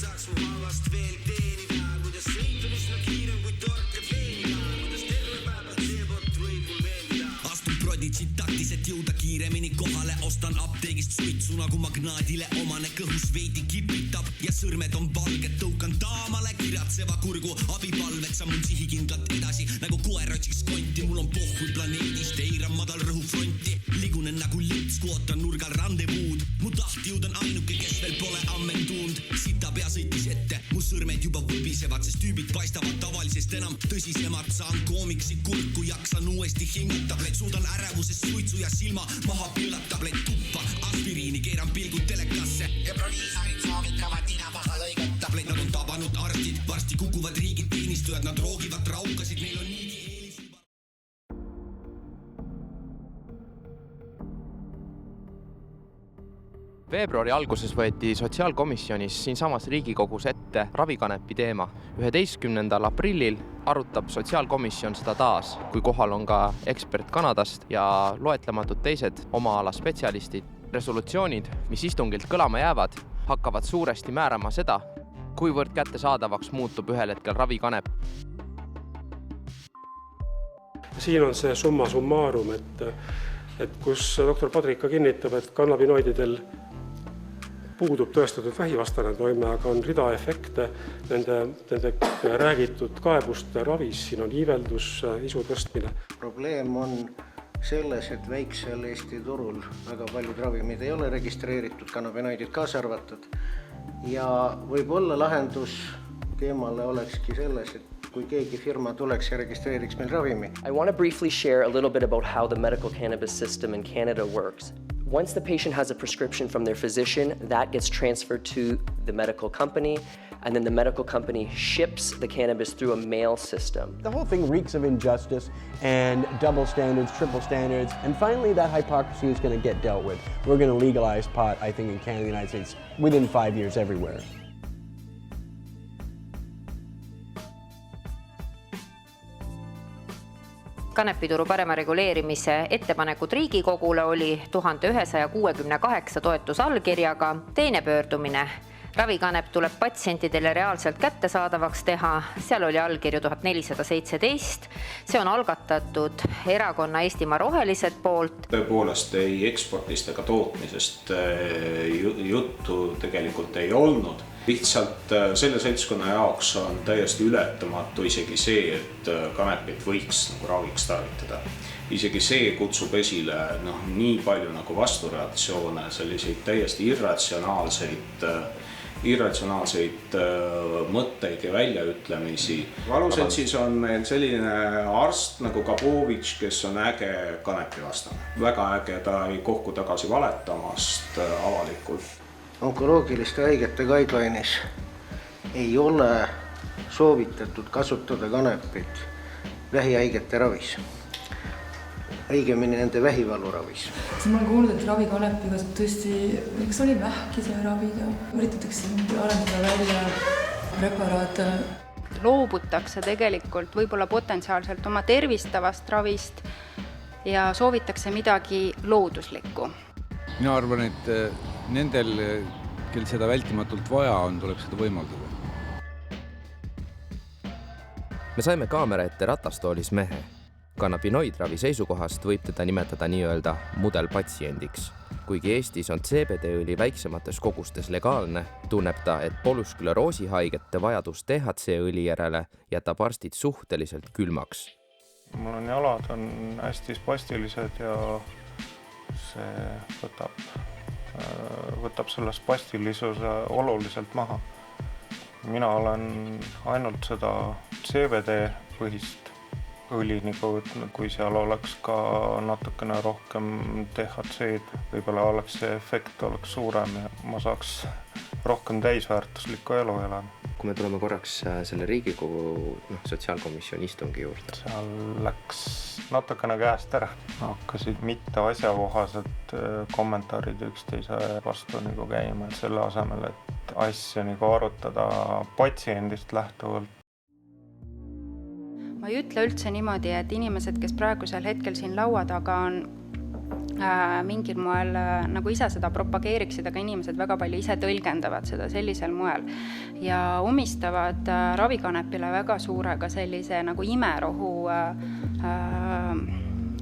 saaks mu haavast veel teenida, kuidas sõit on üsna kiirem kui torkad veeniga, kuidas terve päeva seepott võib mul meeldida. Astun Prodigy taktis, et jõuda kiiremini kohale, ostan apteegist suitsu nagu magnaadile omane, kõhus veidi kipitab ja sõrmed on valged, tõukan daamale kiratseva kurgu abipalved, sammun sihikindlalt edasi nagu koer otsiks konti, mul on pohhui planeedist, eiran madal rõhu fronti, ligunen nagu lits, ootan nurgal randevuud, mu tahtjõud on ainuke, kes veel pole ammendunud, sita pea sõitis ette, mu sõrmed juba võbisevad, sest tüübid paistavad tavalisest enam tõsisemalt, saan koomiksi kurku, jaksan uuesti hingata, suudan ärevusest suitsu ja silma maha pillata, tuppa, aspiriini, keeran pilgud telekasse ja proviisorid soovitavad nina maha lõigata, nad on tabanud arstid, varsti kukuvad riigid teenistujad, nad roogivad raukasid, neil on niigi eelis. Veebruari alguses võeti sotsiaalkomisjonis siinsamas Riigikogus ette ravikanepi teema. 11. aprillil arutab sotsiaalkomisjon seda taas, kui kohal on ka ekspert Kanadast ja loetlematud teised oma ala spetsialistid. Resolutsioonid, mis istungilt kõlama jäävad, hakkavad suuresti määrama seda, kuivõrd kättesaadavaks muutub ühel hetkel ravikanep. Siin on see summa summarum, et kus doktor Padrika kinnitab, et kannabinoididel puudub tõestatud vähivastane toime, aga on rida efekte nende räägitud kaebuste ravis, siin on iiveldus, isu tõstmine. Probleem on selles, et väiksel Eesti turul väga paljud ravimid ei ole registreeritud, kannabinoidid kaasa arvatud. Ja võib-olla lahendus teemale olekski selles, et kui keegi firma tuleks ja registreeriks meil ravimi. I want to briefly share a little bit about how the medical cannabis system in Canada works. Once the patient has a prescription from their physician, that gets transferred to the medical company, and then the medical company ships the cannabis through a mail system. The whole thing reeks of injustice and double standards, triple standards, and finally that hypocrisy is going to get dealt with. We're going to legalize pot, I think, in Canada and the United States within 5 years everywhere. Kanepituru parema reguleerimise ettepanekud Riigikogule oli 1168 toetusallkirjaga. Teine pöördumine. Ravikanep tuleb patsientidele reaalselt kättesaadavaks teha. Seal oli allkirju 1417. See on algatatud erakonna Eestimaa Rohelised poolt. Tõepoolest ei eksportist ega tootmisest juttu tegelikult ei olnud. Lihtsalt selle seltskonna jaoks on täiesti ületamatu isegi see, et kanepit võiks nagu raviks tarvitada. Isegi see kutsub esile nii palju nagu vastureaktsioone, selliseid täiesti irratsionaalseid mõtteid ja väljaütlemisi. Valuseltsis on meil selline arst nagu Kabovitš, kes on äge kanepi vastane. Väga äge, ta ei kohku tagasi valetamast avalikult. Onkoloogiliste haigete guideline'is ei ole soovitatud kasutada kanepit vähihaigete ravis. Õigemini nende vähivalu ravis. Ma olen kuulnud, et ravikanepiga tõesti, eks oli vähkise raviga. Üritatakse arendada välja preparaate. Loobutakse tegelikult võib-olla potentsiaalselt oma tervistavast ravist ja soovitakse midagi looduslikku. Mina arvan, et nendel, kel seda vältimatult vaja on, tuleb seda võimaldada. Me saime kaamera ette ratastoolis mehe. Kannabinoidravi seisukohast võib teda nimetada nii-öelda mudelpatsiendiks. Kuigi Eestis on CBD-õli väiksemates kogustes legaalne, tunneb ta, et polüsklerosi haigete vajadus THC-õli järele jätab arstid suhteliselt külmaks. Mul on jalad on hästi spastilised ja see võtab selle spastilisuse oluliselt maha. Mina olen ainult seda CBD-põhist õli nagu võtnud, kui seal oleks ka natukene rohkem THC-d. Võib-olla oleks see efekt oleks suurem ja ma saaks rohkem täisväärtuslikku elu elada. Kui me tuleme korraks selle Riigikogu sotsiaalkomisjoni istungi juurde. Seal läks natukene käest ära. Hakkasid mitte asjakohased kommentaarid üksteise vastu nagu käima, selle asemel, et asja nagu arutada patsiendist lähtuvalt. Ma ei ütle üldse niimoodi, et inimesed, kes praegusel hetkel siin laua taga on, mingil moel nagu ise seda propageeriksid, aga inimesed väga palju ise tõlgendavad seda sellisel moel ja omistavad ravikanepile väga suure ka sellise nagu imerohu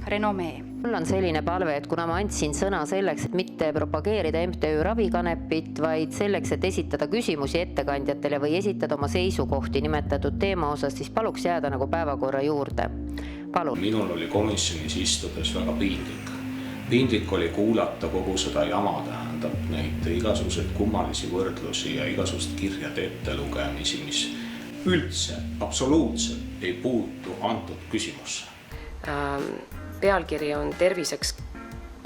renomee. Mul on selline palve, et kuna ma andsin sõna selleks, et mitte propageerida MTÜ Ravikanepit, vaid selleks, et esitada küsimusi ettekandjatele või esitada oma seisukohti nimetatud teema osas, siis paluks jääda nagu päevakorra juurde. Palun. Minul oli komisjonis istudes väga piinlik. Piinlik oli kuulata kogu seda jama, tähendab neid igasuguseid kummalisi võrdlusi ja igasugused kirjade ettelugemisi, mis üldse, absoluutselt ei puutu antud küsimusse. Pealkiri on terviseks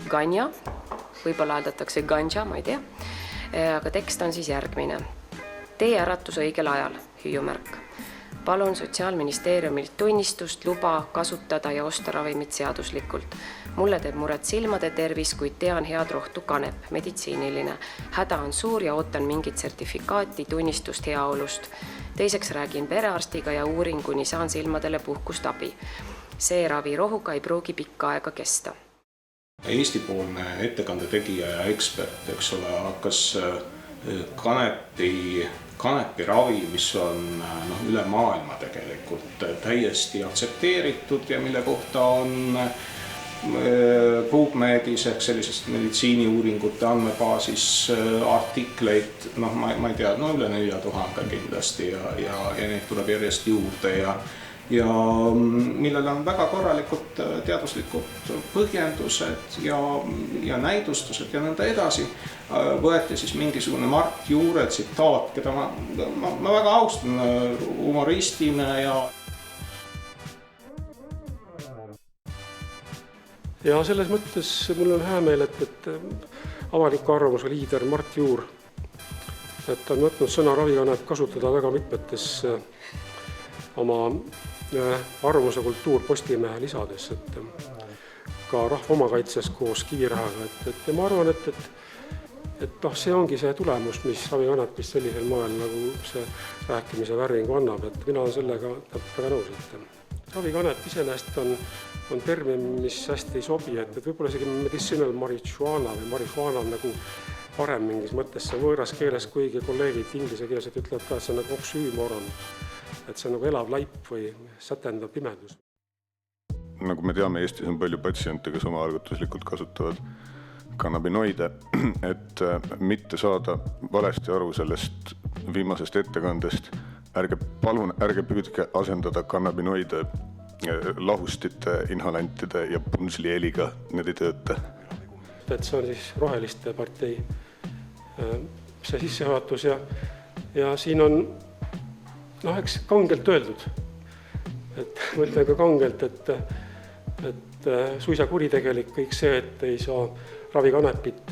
ganja, võib-olla hääldatakse ganja, ma ei tea, aga tekst on siis järgmine. Tee äratus õigel ajal, hüüumärk. Palun Sotsiaalministeeriumilt tunnistust, luba kasutada ja osta ravimit seaduslikult. Mulle teeb muret silmade tervis, kuid tean head rohtu kanep, meditsiiniline. Häda on suur ja ootan mingit sertifikaati, tunnistust heaolust. Teiseks räägin perearstiga ja uuringuni saan silmadele puhkust abi. See ravirohuga ei pruugi pikka aega kesta. Eesti-poolne ettekande tegija ja ekspert, eks ole, hakkas kanepiravi, mis on üle maailma tegelikult täiesti aktsepteeritud ja mille kohta on PubMedis ehk sellisest meditsiiniuuringute andmebaasis artikleid, ma ei tea, üle 4000 kindlasti ja neid tuleb järjest juurde ja millel on väga korralikud teaduslikud põhjendused ja näidustused ja nõnda edasi. Võeti siis mingisugune Mart Juure tsitaat, keda ma väga austan humoristina ja selles mõttes mul on hea meel, et avaliku arvamuse liider Mart Juur, et on võtnud sõna ravikanep kasutada väga mitmetes oma arvamuse kultuur Postimehe lisades, et ka rahva omakaitses koos Kivirähaga, et ma arvan, et see ongi see tulemus, mis ravikanepist sellisel moel nagu see rääkimise värvingu annab, et mina olen sellega väga nõus, et ravikanep iseenesest on termin, mis hästi ei sobi, et võib-olla isegi medicinal marihuana või marihuana on nagu parem mingis mõttes, see võõras keeles, kuigi kolleegid inglise keelsed ütlevad ka, et see on nagu oksüümoron. Et see on nagu elav laip või sätendab pimedus. Nagu me teame, Eestis on palju patsiente, kes omaalgatuslikult kasutavad kannabinoide, et mitte saada valesti aru sellest viimasest ettekandest. Ärge püüdke asendada kannabinoide lahustite, inhalantide ja punsliheliga, need ei tööta. Et see on siis Roheliste partei see sissejuhatus ja siin on eks kangelt öeldud, et ma ütlen ka kangelt, et suisa kuritegelik kõik see, et ei saa ravikanepit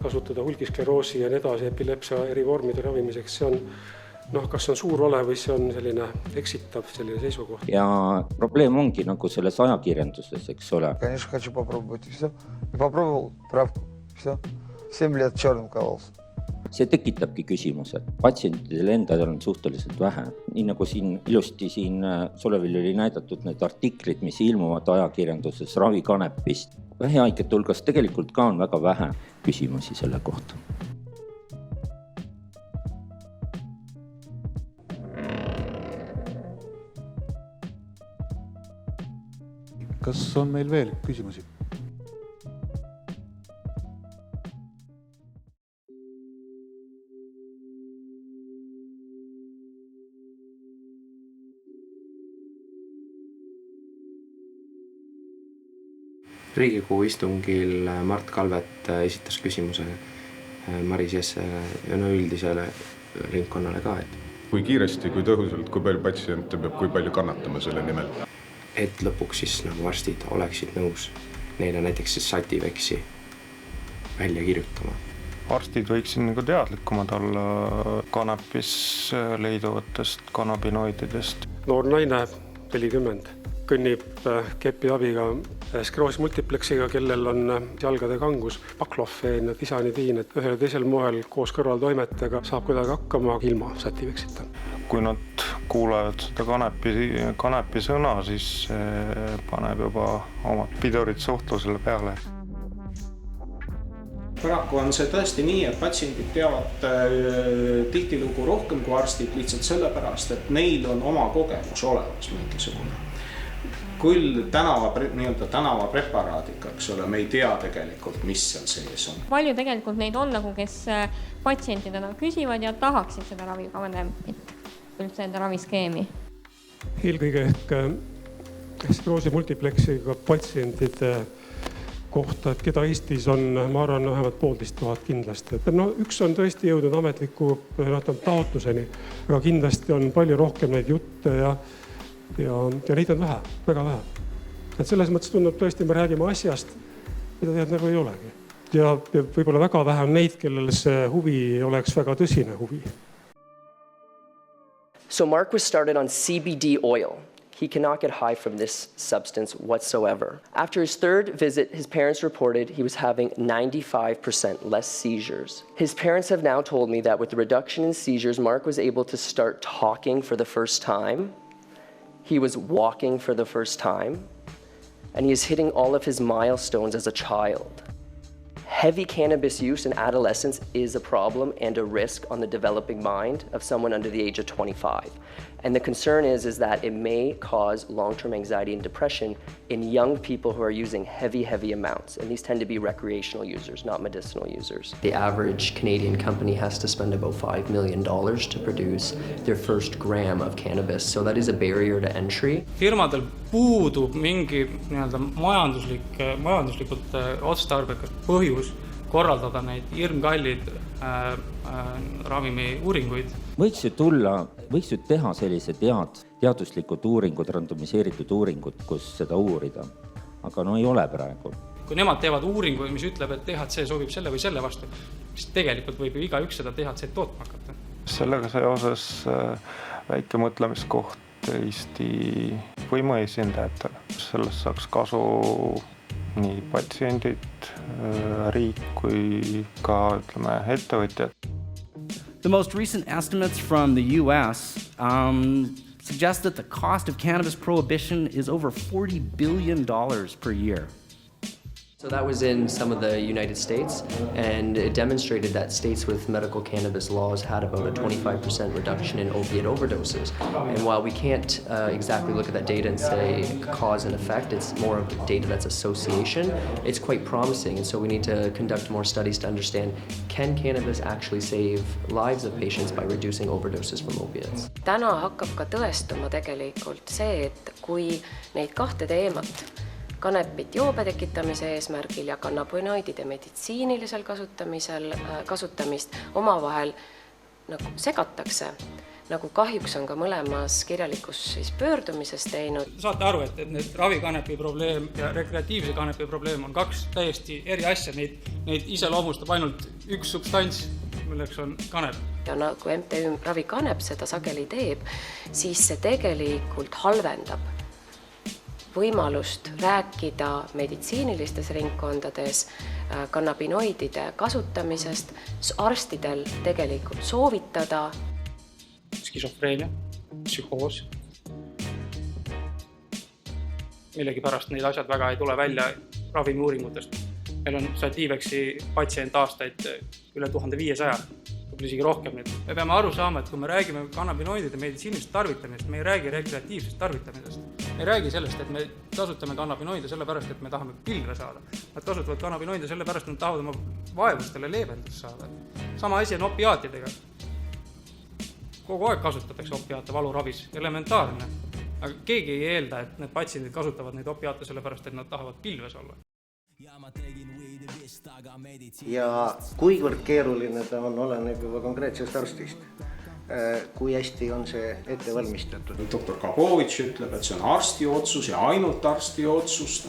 kasutada hulgiskleroosi ja edasi epilepsia eri vormide ravimiseks, see on kas see on suur vale või see on selline eksitav selline seisukoht. Ja probleem ongi nagu selles ajakirjanduses, eks ole. Конечно, хочу попробовать и все. И попробовал травку, все. 7 лет черным кололся. See tekitabki küsimused. Patsientidel endal on suhteliselt vähe. Nii nagu siin ilusti Solevil oli näidatud need artiklid, mis ilmuvad ajakirjanduses ravikanepist. Vähihaigete hulgas tegelikult ka on väga vähe küsimusi selle kohta. Kas on meil veel küsimusi? Riigikogu istungil Mart Kalvet esitas küsimuse Maris Jesse üldisele ringkonnale ka, et kui kiiresti, kui tõhusalt, kui palju patsiente peab, kui palju kannatama selle nimel? Et lõpuks siis nagu arstid oleksid nõus neile näiteks siis Sativeksi välja kirjutama. Arstid võiksid nagu teadlikumad olla kanepis leiduvatest kannabinoididest. Noor naine, 40, kõnnib kepi abiga skleroosi multipleksiga, kellel on jalgade kangus, baklofeen ja tisanidiin, et ühel teisel moel koos kõrvaltoimetega saab kuidagi hakkama ilma Sativeksita. Kui nad kuulevad seda kanepi sõna, siis paneb juba omad pidurid suhtlusele peale. Paraku on see tõesti nii, et patsiendid teavad tihtilugu rohkem kui arstid lihtsalt sellepärast, et neil on oma kogemus olemas mingisugune. Küll tänavapreparaadiga, eks ole, me ei tea tegelikult, mis seal sees on. Palju tegelikult neid on, nagu kes patsientidena küsivad ja tahaksid seda ravikanepit, üldse enda raviskeemi. Eelkõige ehk skleroosi multipleksiga patsientide kohta, et keda Eestis on, ma arvan, vähemalt 1500 kindlasti. Üks on tõesti jõudnud ametliku taotluseni, aga kindlasti on palju rohkem neid jutte ja neid on vähe, väga vähe. Et selles mõttes tundub tõesti, me räägime asjast, mida tead nagu ei olegi. Ja võib-olla väga vähe on neid, kellel see huvi oleks väga tõsine huvi. So Mark was started on CBD oil. He cannot get high from this substance whatsoever. After his third visit, his parents reported he was having 95% less seizures. His parents have now told me that with the reduction in seizures, Mark was able to start talking for the first time. He was walking for the first time. And he is hitting all of his milestones as a child. Heavy cannabis use in adolescence is a problem and a risk on the developing mind of someone under the age of 25. And the concern is that it may cause long-term anxiety and depression in young people who are using heavy amounts. And these tend to be recreational users, not medicinal users. The average Canadian company has to spend about $5 million to produce their first gram of cannabis. So that is a barrier to entry. Firmadel puudub mingi majanduslikult otstarbekas põhjus korraldada neid hirmkallid ravimi uuringuid. Võiks ju teha sellised teaduslikud uuringud, randomiseeritud uuringud, kus seda uurida. Aga ei ole praegu. Kui nemad teevad uuringu, mis ütleb, et THC sobib selle või selle vastu, siis tegelikult võib ju igaüks seda THC tootma hakata. Sellega seoses väike mõtlemiskoht Eesti võimuesindajatele. Sellest saaks kasu nii patsiendid, riik kui ka ettevõtjad. The most recent estimates from the US suggest that the cost of cannabis prohibition is over $40 billion per year. So that was in some of the United States, and it demonstrated that states with medical cannabis laws had about a 25% reduction in opiate overdoses. And while we can't exactly look at that data and say cause and effect, it's more of data that's association, it's quite promising. And so we need to conduct more studies to understand, can cannabis actually save lives of patients by reducing overdoses from opiates? Täna hakkab ka tõestuma tegelikult see, et kui neid kahte teemat, kanepit joobe tekitamise eesmärgil ja kannabinoidide meditsiinilisel kasutamist omavahel nagu segatakse, nagu kahjuks on ka mõlemas kirjalikus pöördumises teinud. Saate aru, et need ravikanepi probleem ja rekreatiivse kanepi probleem on kaks täiesti eri asja. Neid iseloomustab ainult üks substants, milleks on kanep. Ja nagu MTÜ Ravikanep seda sageli teeb, siis see tegelikult halvendab võimalust rääkida meditsiinilistes ringkondades kannabinoidide kasutamisest, arstidel tegelikult soovitada. Skisofreenia, psühhoos. Millegi pärast neid asjad väga ei tule välja ravimiuuringutest. Meil on Sativeksi patsient aastaid üle 1500. Isegi rohkem. Me peame aru saama, et kui me räägime kannabinoidide meditsiinilist tarvitamisest, me ei räägi rekreatiivsest tarvitamisest. Me ei räägi sellest, et me kasutame kannabinoide sellepärast, et me tahame pilve saada. Nad kasutavad kannabinoide sellepärast, et nad tahavad oma vaevustele leevendust saada. Sama asi on opiaatidega. Kogu aeg kasutatakse opiaate valuravis, elementaarne. Aga keegi ei eelda, et need patsiendid kasutavad neid opiaate sellepärast, et nad tahavad pilves olla. Ja kuivõrd keeruline ta on, oleneb juba konkreetsest arstist, kui hästi on see ette valmistatud. Dr. Kabovitš ütleb, et see on arsti otsus ja ainult arsti otsus,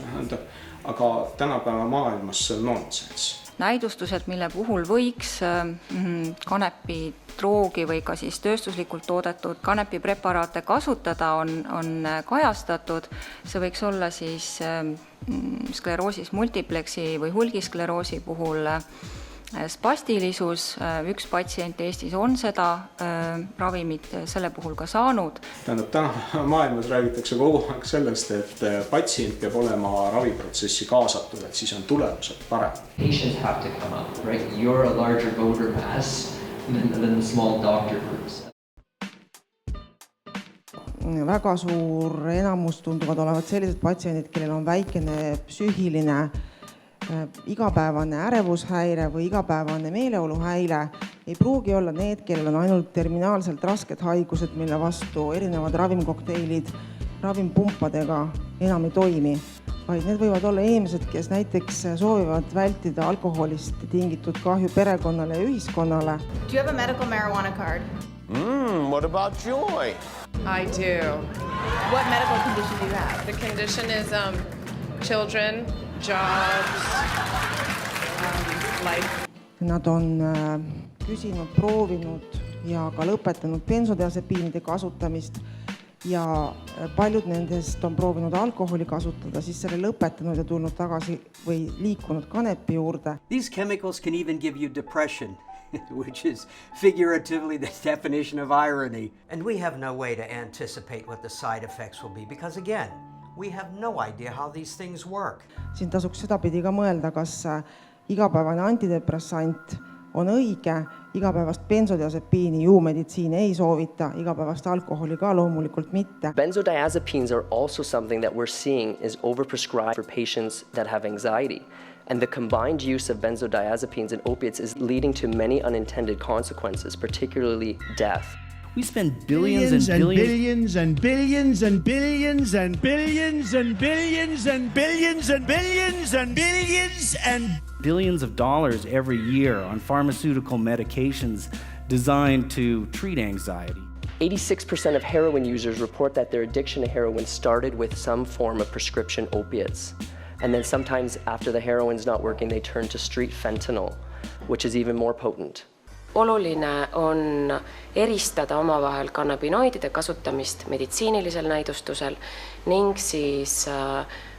aga tänapäeva maailmas see on nonsense. Näidustused, mille puhul võiks kanepi droogi või ka siis tööstuslikult toodetud kanepipreparaate kasutada, on kajastatud. See võiks olla siis skleroosis multiplexi või hulgiskleroosi puhul Spastilisus, üks patsient Eestis on seda ravimit selle puhul ka saanud. Tähendab, täna maailmas räägitakse kogu aeg sellest, et patsient peab olema raviprotsessi kaasatud, et siis on tulemused parem. Patients have to come up, right? You're a larger voter mass than the small doctor groups. Väga suur enamus tunduvad olevat sellised patsiendid, kellel on väikene psüühiline igapäevane ärevushäire või igapäevane meeleoluhäire, ei pruugi olla need, kellel on ainult terminaalselt rasked haigused, mille vastu erinevad ravimkokteilid ravimpumpadega enam ei toimi, vaid need võivad olla inimesed, kes näiteks soovivad vältida alkoholist tingitud kahju perekonnale ja ühiskonnale. Do you have a medical marijuana card? What about Joy? I do. What medical condition do you have? The condition is children, jobs, life. Nad on küsinud, proovinud ja ka lõpetanud bensodiasepiinide kasutamist ja paljud nendest on proovinud alkoholi kasutada, siis selle lõpetanud ja tulnud tagasi või liikunud kanepi juurde. These chemicals can even give you depression, which is figuratively the definition of irony. And we have no way to anticipate what the side effects will be because again, we have no idea how these things work. Siin tasuks sedapidi ka mõelda, kas igapäevane antidepressant on õige, igapäevast bensodiazepiini juumeditsiin ei soovita, igapäevast alkoholi ka loomulikult mitte. Benzodiazepines are also something that we're seeing is overprescribed for patients that have anxiety. And the combined use of benzodiazepines and opiates is leading to many unintended consequences, particularly death. We spend billions and billions and billions and billions and billions and billions and billions and billions and billions and billions of dollars every year on pharmaceutical medications designed to treat anxiety. 86% of heroin users report that their addiction to heroin started with some form of prescription opiates. And then sometimes after the heroin's not working, they turn to street fentanyl, which is even more potent. Oluline on eristada omavahel kannabinoidide kasutamist meditsiinilisel näidustusel ning siis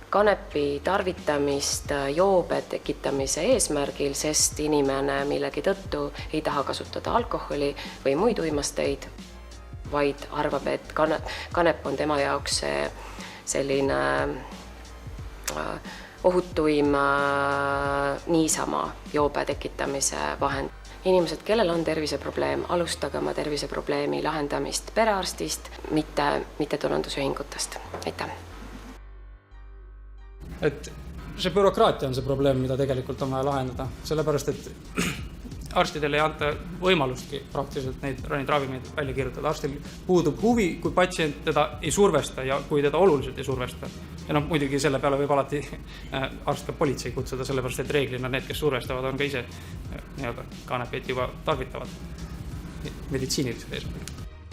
kanepi tarvitamist joobe tekitamise eesmärgil, sest inimene millegi tõttu ei taha kasutada alkoholi või muid uimasteid, vaid arvab, et kanep on tema jaoks selline ohutuim niisama joobe tekitamise vahend. Inimesed, kellel on terviseprobleem, alustage oma terviseprobleemi lahendamist perearstist, mitte tulundusühingutest. Aitäh! Et see bürokraatia on see probleem, mida tegelikult on vaja lahendada, sellepärast, et arstidele ei anta võimalustki praktiliselt neid ravimeid välja kirjutada. Arstil puudub huvi, kui patsient teda ei survesta ja kui teda oluliselt ei survesta. Ja muidugi selle peale võib alati arst ka politsei kutsuda, sellepärast, et reeglina need, kes survestavad, on ka ise kanepit juba tarvitavad meditsiinilised eesmärgid.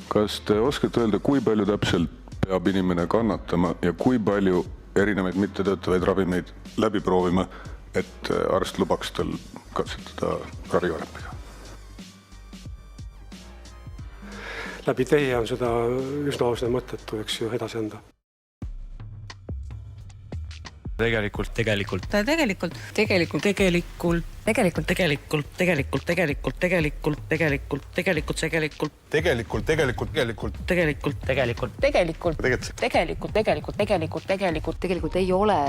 Kas te oskate öelda, kui palju täpselt peab inimene kannatama ja kui palju erinevaid mittetöötavaid ravimeid läbi proovima, et arst lubaks tal katsetada ravikanepiga? Läbi teie on seda üsna ausne mõttetu, eks ju, edasi anda. Tegelikult ei ole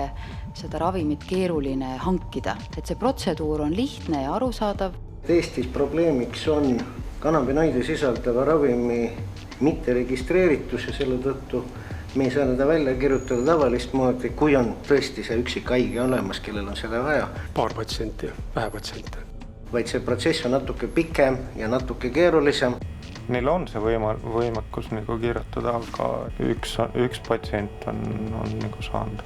seda ravimit keeruline hankida, et see protseduur on lihtne ja arusaadav. Eestis probleemiks on kannabinoide sisaldava ravimi mitteregistreeritus ja selle tõttu me ei saa seda välja kirjutada tavalist moodi, kui on tõesti see üksik haige olemas, kellel on seda vaja. Paar patsienti, vähe patsiente. Vaid see protsess on natuke pikem ja natuke keerulisem. Neil on see võimekus kirjutada, aga üks patsient on saanud.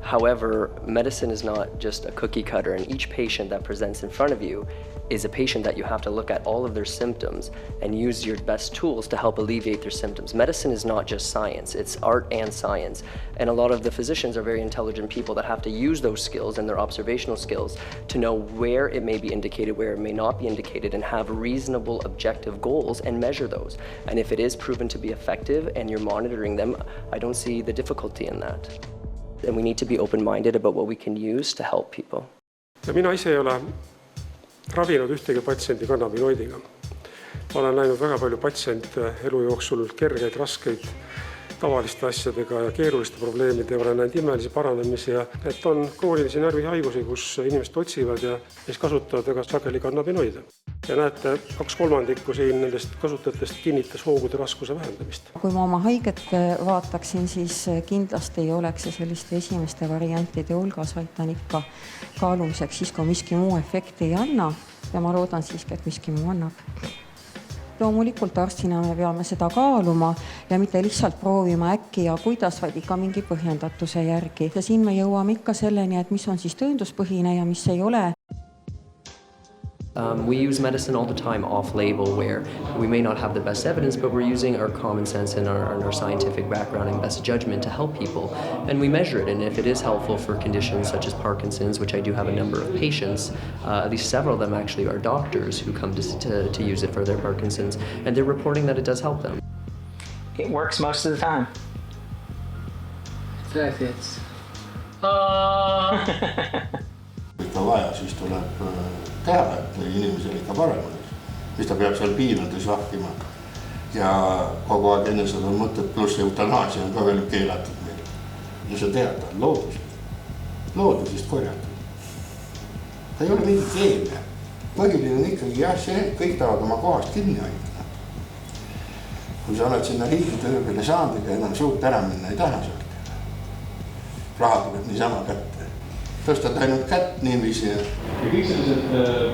However, medicine is not just a cookie cutter, and each patient that presents in front of you is a patient that you have to look at all of their symptoms and use your best tools to help alleviate their symptoms. Medicine is not just science, it's art and science. And a lot of the physicians are very intelligent people that have to use those skills and their observational skills to know where it may be indicated, where it may not be indicated, and have reasonable objective goals and measure those. And if it is proven to be effective and you're monitoring them, I don't see the difficulty in that. And we need to be open-minded about what we can use to help people. Ja mina ise ei ole ravinud ühtegi patsiendi kannabinoidiga. Ma olen näinud väga palju patsiente elu jooksul kergeid, raskeid, tavaliste asjadega ja keeruliste probleemide ja olen näinud imelisi paranemisi ja et on kroonilisi närvihaigusi, kus inimesed otsivad ja siis kasutavad väga sageli kannabinoide. Ja näete, 2/3 siin nendest kasutajatest kinnitas hoogude raskuse vähendamist. Kui ma oma haiget vaataksin, siis kindlasti ei oleks see selliste esimeste variantide hulgas, vaid ta on ikka kaalumiseks siis, kui miski muu efekti ei anna ja ma loodan siiski, et miski muu annab. Loomulikult arstina me peame seda kaaluma ja mitte lihtsalt proovima äkki ja kuidas, vaid ikka mingi põhjendatuse järgi. Ja siin me jõuame ikka selleni, et mis on siis tõenduspõhine ja mis ei ole. We use medicine all the time off-label where we may not have the best evidence, but we're using our common sense and our scientific background and best judgment to help people. And we measure it, and if it is helpful for conditions such as Parkinson's, which I do have a number of patients, at least several of them actually are doctors who come to use it for their Parkinson's, and they're reporting that it does help them. It works most of the time. Gracias. Kui vaja, siis tuleb teada, et inimesel ikka parem. Siis ta peab seal piinades vahkima. Ja kogu aeg enne seda mõtet pluss eutanaasia on ka veel keelatud meil. Ja sa tead, ta on loodusest korjatud. Ta ei ole mingi keemia. Põhiline on ikkagi jah see, et kõik tahavad oma kohast kinni hoida. Kui sa oled sinna riigi tööle saanud, ega enam suurt ära minna ei taha sealt. Raha tuleb niisama kätte. Tõstad ainult kätt niiviisi. Ja kõik sellised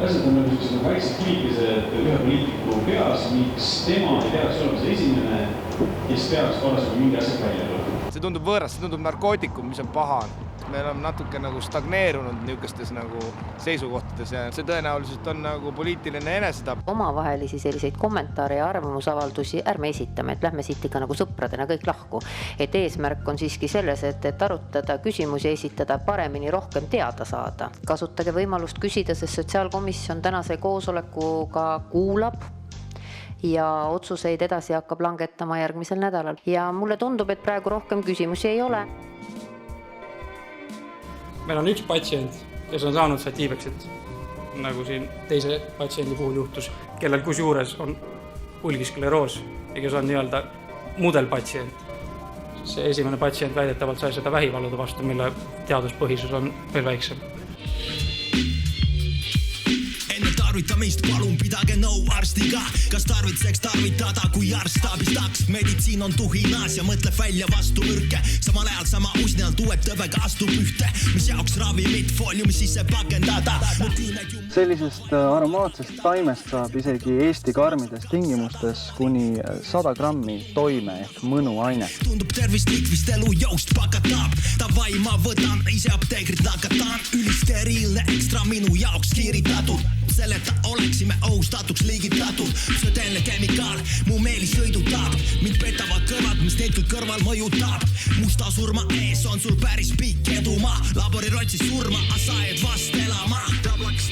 asjad on nagu väiksed kiitised ühe poliitiku peas, miks tema ei peaks olema see esimene, kes peaks korras mingi asjad välja tulema. See tundub võõras, see tundub narkootikum, mis on paha. Me oleme natuke nagu stagneerunud niisugustes nagu seisukohtades ja see tõenäoliselt on nagu poliitiline enesetap. Omavahelisi selliseid kommentaare ja arvamusavaldusi ärme esitame, et lähme siit ikka nagu sõpradena kõik lahku. Et eesmärk on siiski selles, et arutada, küsimusi esitada, paremini rohkem teada saada. Kasutage võimalust küsida, sest sotsiaalkomisjon tänase koosolekuga kuulab ja otsuseid edasi hakkab langetama järgmisel nädalal. Ja mulle tundub, et praegu rohkem küsimusi ei ole. Meil on üks patsient, kes on saanud Satiiveksit, nagu siin teise patsiendi puhul juhtus, kellel kusjuures on pulgiskleroos ja kes on nii-öelda mudelpatsient. See esimene patsient väidetavalt sai seda vähivalude vastu, mille teaduspõhisus on veel väiksem. Tarvitamist, palun pidage nõu arstiga. Kas tarvitseks tarvitada, kui arst abistaks? Meditsiin on tuhinas ja mõtleb välja vastu mürke. Samal ajal sama usnjalt uued tõvega astub ühte, mis jaoks ravimit foliumi sisse pakendada. Sellisest aromaatsest taimest saab isegi Eesti karmides tingimustes kuni 100 grammi toime ehk mõnuaine. Tundub tervislik, vist elu joost pakatab. Davai, ma võtan, ise apteekrit nakatan. Ülisteriilne ekstra minu jaoks kiiritatud. Selleta oleksime ohustatuks liigitatud. Sõdelne kemikaal, mu meeli sõidutab. Mind petavad kõrvad, mis neid küll kõrval mõjutab. Musta surma ees on sul päris pikk edumaa. Labori rotsis surma, asaed vast elama. Tablakas,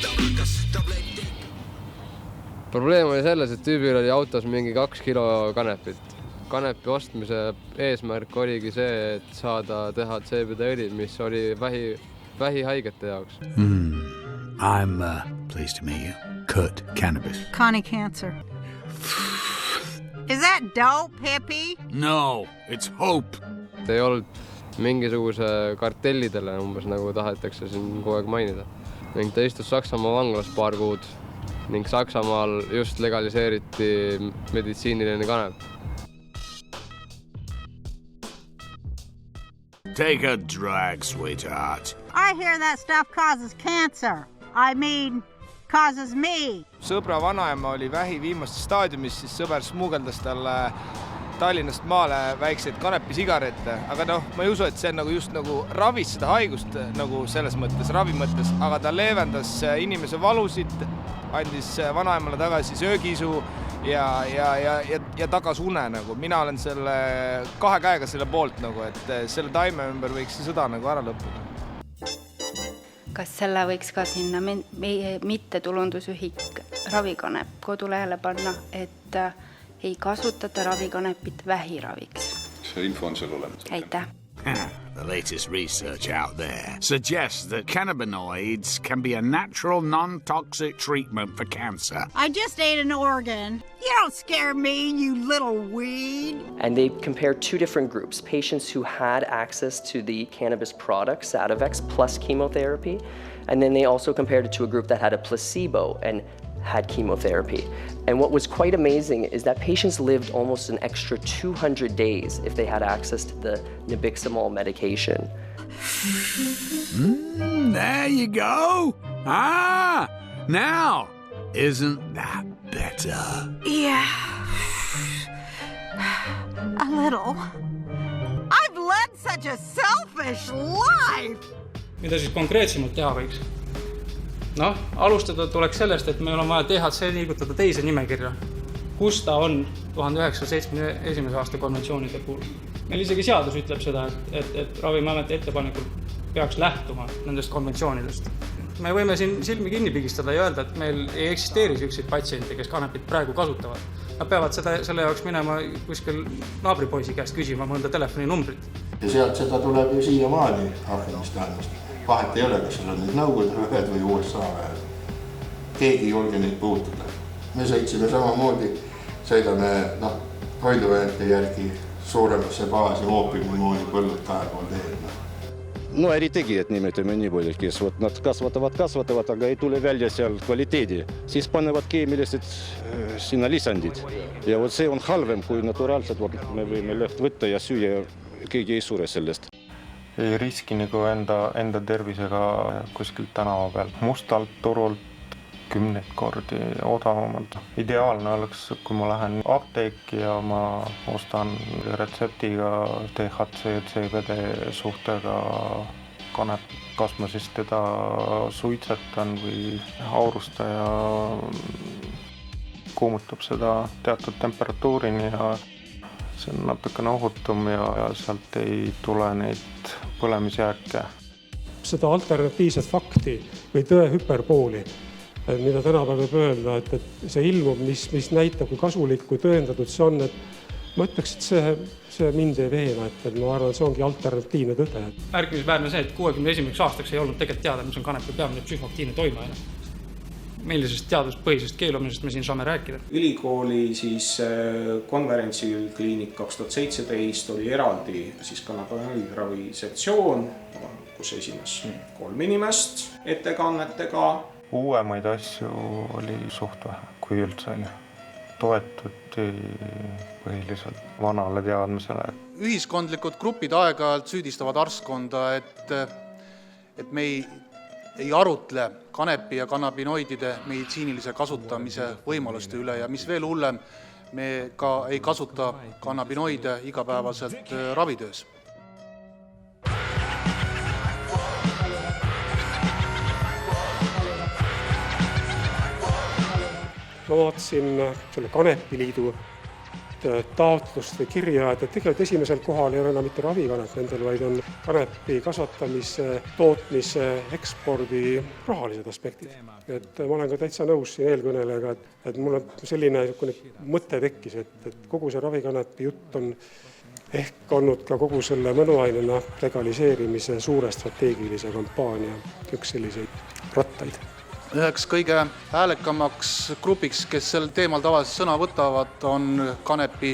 tableti. Probleem oli selles, et tüübil oli autos mingi 2 kilo kanepit. Kanepi ostmise eesmärk oligi see, et saada teha CBD-õli, mis oli vähihaigete jaoks. I'm pleased to meet you. Kurt Cannabis. Connie Cancer. Is that dope, hippie? No, it's hope. Ei olnud mingisuguse kartellidele, umbes nagu tahetakse siin kogu aeg mainida. Ning ta istus Saksamaa vanglas paar kuud ning Saksamaal just legaliseeriti meditsiiniline kanep. Take a drag, sweetheart. I hear that stuff causes cancer. I mean, causes me. Sõbra vanaema oli vähi viimastes staadiumis, siis sõber smuugeldas talle Tallinnast maale väikseid kanepisigarette, aga ma ei usu, et see on nagu just nagu ravis seda haigust nagu selles mõttes, ravi mõttes, aga ta leevendas inimese valusid, andis vanaemale tagasi söögisu ja tagas une nagu. Mina olen selle 2 käega selle poolt nagu, et selle taime ümber võiks see sõda nagu ära lõpuda. Kas selle võiks ka sinna meie mittetulundusühik ravikanep kodulehele panna, et ei kasutata ravikanepit vähiraviks? See info on seal olemas. Aitäh! The latest research out there suggests that cannabinoids can be a natural, non-toxic treatment for cancer. I just ate an organ. You don't scare me, you little weed. And they compared two different groups, patients who had access to the cannabis product, Sativex, plus chemotherapy, and then they also compared it to a group that had a placebo and had chemotherapy. And what was quite amazing is that patients lived almost an extra 200 days if they had access to the nabiximols medication. There you go. Ah, now, isn't that better? Yeah. A little. I've led such a selfish life. Mida siis konkreetsemalt teha võiks? Noh, alustada tuleks sellest, et meil on vaja THC liigutada teise nimekirja, kus ta on 1971. aasta konventsioonide puhul. Meil isegi seadus ütleb seda, et Ravimiameti ettepanekul peaks lähtuma nendest konventsioonidest. Me võime siin silmi kinni pigistada ja öelda, et meil ei eksisteeri selliseid patsiente, kes kanepit praegu kasutavad. Nad peavad selle jaoks minema kuskil naabripoisi käest küsima mõnda telefoninumbrit. Ja sealt seda tuleb ju siiamaani Afganistanist. Vahet ei ole, kas seal on nüüd Nõukogude väed või USA väed. Keegi ei julge neid puutuda. Me sõitsime samamoodi, sõidame toiduväete järgi suuremasse baasi oopiumimooni põllud kahepool teed. No äritegijad nimetame niimoodi, kes nad kasvatavad, aga ei tule välja seal kvaliteedi. Siis panevad keemilised sinna lisandid. Ja see on halvem, kui naturaalselt me võime leht võtta ja süüa, keegi ei sure sellest. Ei riski nagu enda tervisega kuskilt tänava peal. Mustalt turult 10 kordi odavamalt. Ideaalne oleks, kui ma lähen apteeki ja ma ostan retseptiga THC, CBD suhtega kanep. Kas ma siis teda suitsetan või aurustaja kuumutab seda teatud temperatuurini ja see on natukene ohutum ja sealt ei tule neid põlemisjääke. Seda alternatiivset fakti või tõe hüperpooli, mida tänapäeval võib öelda, et see ilmub, mis näitab, kui kasulik, kui tõendatud see on, et ma ütleks, et see mind ei veena, et ma arvan, et see ongi alternatiivne tõde. Märkimisväärne see, et 61. aastaks ei olnud tegelikult teada, mis on kanepi peamine psühhoaktiivne toimeaine. Millisest teaduspõhisest keelumisest me siin saame rääkida? Ülikooli siis konverentsil kliinik 2017 oli eraldi siis kannabinoidiravi sektsioon, kus esines 3 inimest ettekannetega. Uuemaid asju oli suht vähe, kui üldse oli. Toetuti põhiliselt vanale teadmisele. Ühiskondlikud grupid aeg-ajalt süüdistavad arstkonda, et me ei arutle kanepi ja kannabinoidide meditsiinilise kasutamise võimaluste üle ja mis veel hullem, me ka ei kasuta kannabinoide igapäevaselt ravitöös. Ma vaatasin selle Kanepiliidu taotlust või kirja, et tegelikult esimesel kohal ei ole enam mitte ravikanep nendel, vaid on kanepi kasvatamise, tootmise, ekspordi rahalised aspektid. Et ma olen ka täitsa nõus siin eelkõnelejaga, et mul on selline mõte tekkis, et kogu see ravikanepi jutt on ehk olnud ka kogu selle mõnuainena legaliseerimise suure strateegilise kampaania üks selliseid rattaid. Üheks kõige häälekamaks grupiks, kes sel teemal tavaliselt sõna võtavad, on kanepi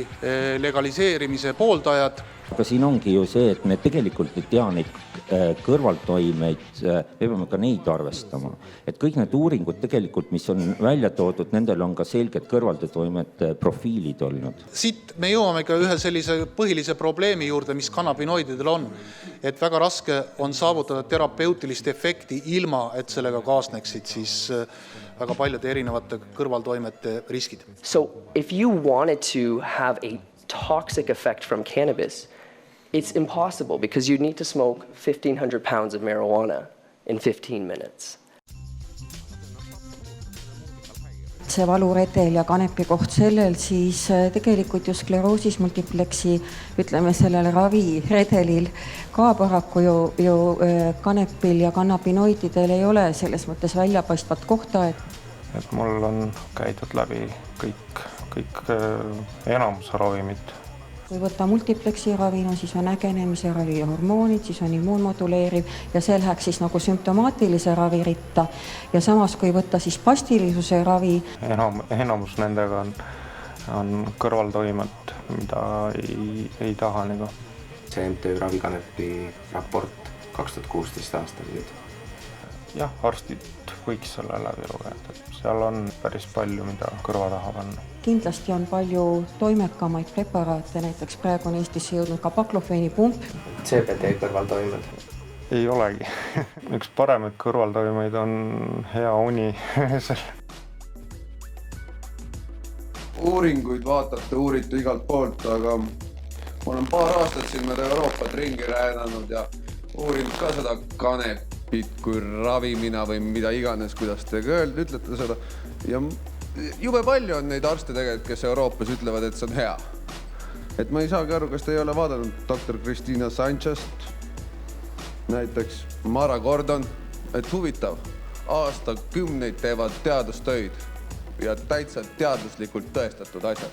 legaliseerimise pooldajad. Aga siin ongi ju see, et me tegelikult ei tea neid kõrvaltoimeid, me peame ka neid arvestama. Et kõik need uuringud tegelikult, mis on välja toodud, nendel on ka selged kõrvaltoimed profiilid olnud. Siit me jõuame ka ühe sellise põhilise probleemi juurde, mis kannabinoididel on. Et väga raske on saavutada terapeutilist efekti ilma, et sellega kaasneksid siis väga paljude erinevate kõrvaltoimete riskid. So if you wanted to have a toxic effect from cannabis, it's impossible because you need to smoke 1,500 pounds of marijuana in 15 minutes. See valuredel ja kanepi koht sellel, siis tegelikult ju skleroosis multiplexi, ütleme sellel raviredelil ka paraku ju kanepil ja kannabinoididel ei ole selles mõttes väljapaistvat kohta. Et mul on käidud läbi kõik enamus ravimid kui võtta multipleksi ravi, no siis on ägenemise ravi ja hormoonid, siis on immuunmoduleeriv ja see läheks siis nagu sümptomaatilise ravi ritta. Ja samas, kui võtta siis pastilisuse ravi. Enamus nendega on kõrvaltoimed, mida ei taha nagu. See MTÜ Ravikanepi raport 2016 aastal nüüd. Jah, arstid võiks selle läbi lugeda, et seal on päris palju, mida kõrva taha panna. Kindlasti on palju toimekamaid preparaate, näiteks praegu on Eestisse jõudnud ka baklofeenipump. CBD kõrvaltoimed? Ei olegi. Üks paremaid kõrvaltoimeid on hea uni. Uuringuid vaatate, uurite igalt poolt, aga ma olen paar aastat siin mööda Euroopat ringi räädanud ja uurinud ka seda kanepit kui ravimina või mida iganes, kuidas te ütlete seda. Ja jube palju on neid arste tegelikult, kes Euroopas ütlevad, et see on hea. Et ma ei saagi aru, kas te ei ole vaadanud Dr. Cristina Sanchest, näiteks Mara Gordon, et huvitav, aastakümneid teevad teadustöid ja täitsa teaduslikult tõestatud asjad.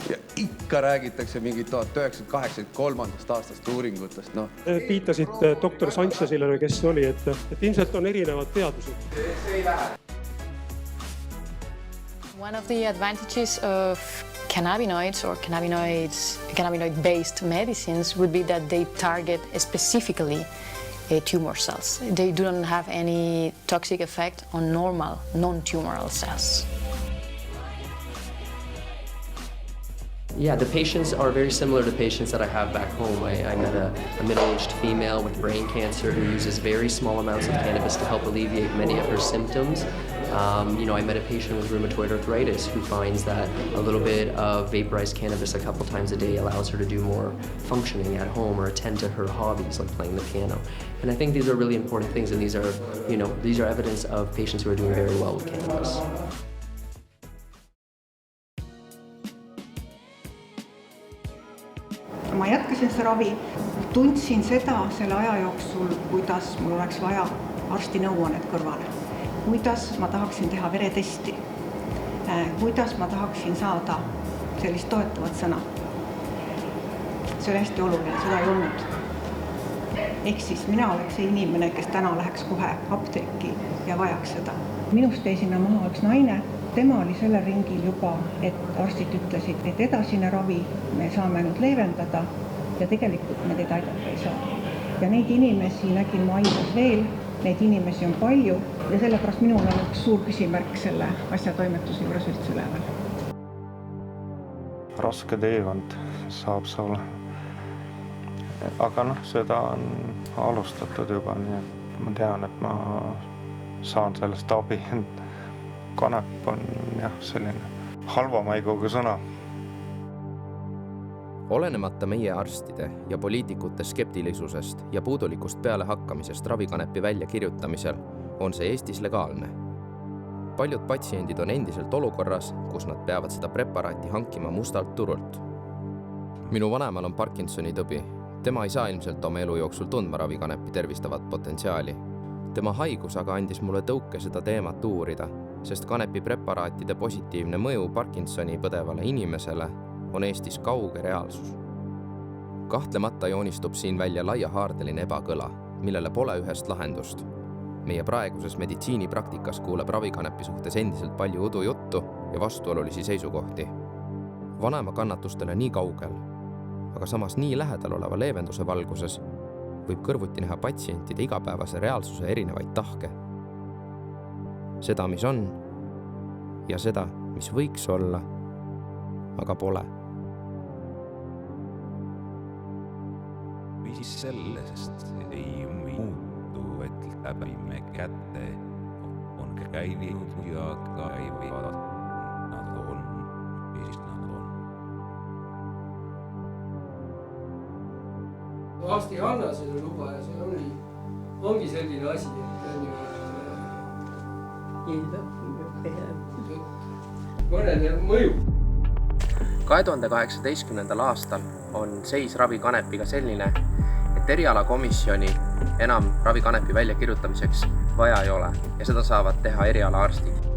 Ja ikka räägitakse mingi 1983. aastast uuringutest. No. Viitasid Dr. Sanchezile, kes oli, et ilmselt on erinevad teadused. See ei lähe. One of the advantages of cannabinoids or cannabinoid-based medicines would be that they target specifically tumor cells. They do not have any toxic effect on normal, non-tumoral cells. Yeah, the patients are very similar to patients that I have back home. I met a middle-aged female with brain cancer who uses very small amounts of cannabis to help alleviate many of her symptoms. I met a patient with rheumatoid arthritis who finds that a little bit of vaporized cannabis a couple times a day allows her to do more functioning at home or attend to her hobbies like playing the piano. And I think these are really important things, and these are evidence of patients who are doing very well with cannabis. Ma jätkasin seda ravi, tundsin seda selle aja jooksul, kuidas mul oleks vaja arsti nõuannet kõrvale. Kuidas ma tahaksin teha veretesti, kuidas ma tahaksin saada sellist toetavat sõna. See oli hästi oluline, seda ei olnud. Ehk siis mina oleks see inimene, kes täna läheks kohe apteeki ja vajaks seda. Minust jäi sinna maha üks naine, tema oli selle ringil juba, et arstid ütlesid, et edasine ravi me saame nüüd leevendada ja tegelikult me teid aidata ei saa. Ja neid inimesi nägin ma aidas veel, neid inimesi on palju ja sellepärast minul on üks suur küsimärk selle asja toimetuse juures üldse üleval. Raske teekond saab see olla. Aga seda on alustatud juba, nii et ma tean, et ma saan sellest abi. Kanep on selline halva maiguga sõna. Olenemata meie arstide ja poliitikute skeptilisusest ja puudulikust pealehakkamisest ravikanepi väljakirjutamisel on see Eestis legaalne. Paljud patsiendid on endiselt olukorras, kus nad peavad seda preparaati hankima mustalt turult. Minu vanemal on Parkinsoni tõbi. Tema ei saa ilmselt oma elu jooksul tundma ravikanepi tervistavat potentsiaali. Tema haigus aga andis mulle tõuke seda teemat uurida, sest kanepi preparaatide positiivne mõju Parkinsoni põdevale inimesele on Eestis kauge reaalsus. Kahtlemata joonistub siin välja laiahaardeline ebakõla, millele pole ühest lahendust. Meie praeguses meditsiinipraktikas kuuleb ravikanepi suhtes endiselt palju udujuttu ja vastuolulisi seisukohti. Vanema kannatustele nii kaugel, aga samas nii lähedal oleva leevenduse valguses võib kõrvuti näha patsientide igapäevase reaalsuse erinevaid tahke. Seda, mis on, ja seda, mis võiks olla, aga pole. Mis sellest ei muutu, et läbi me kätte on käinud ja käivad. Nad on, mis nad on. Arsti anna selle luba ja see ongi selline asi, mõned mõju. 2018. aastal on seis ravikanepiga selline, et erialakomisjoni enam ravikanepi väljakirjutamiseks vaja ei ole ja seda saavad teha erialaarstid.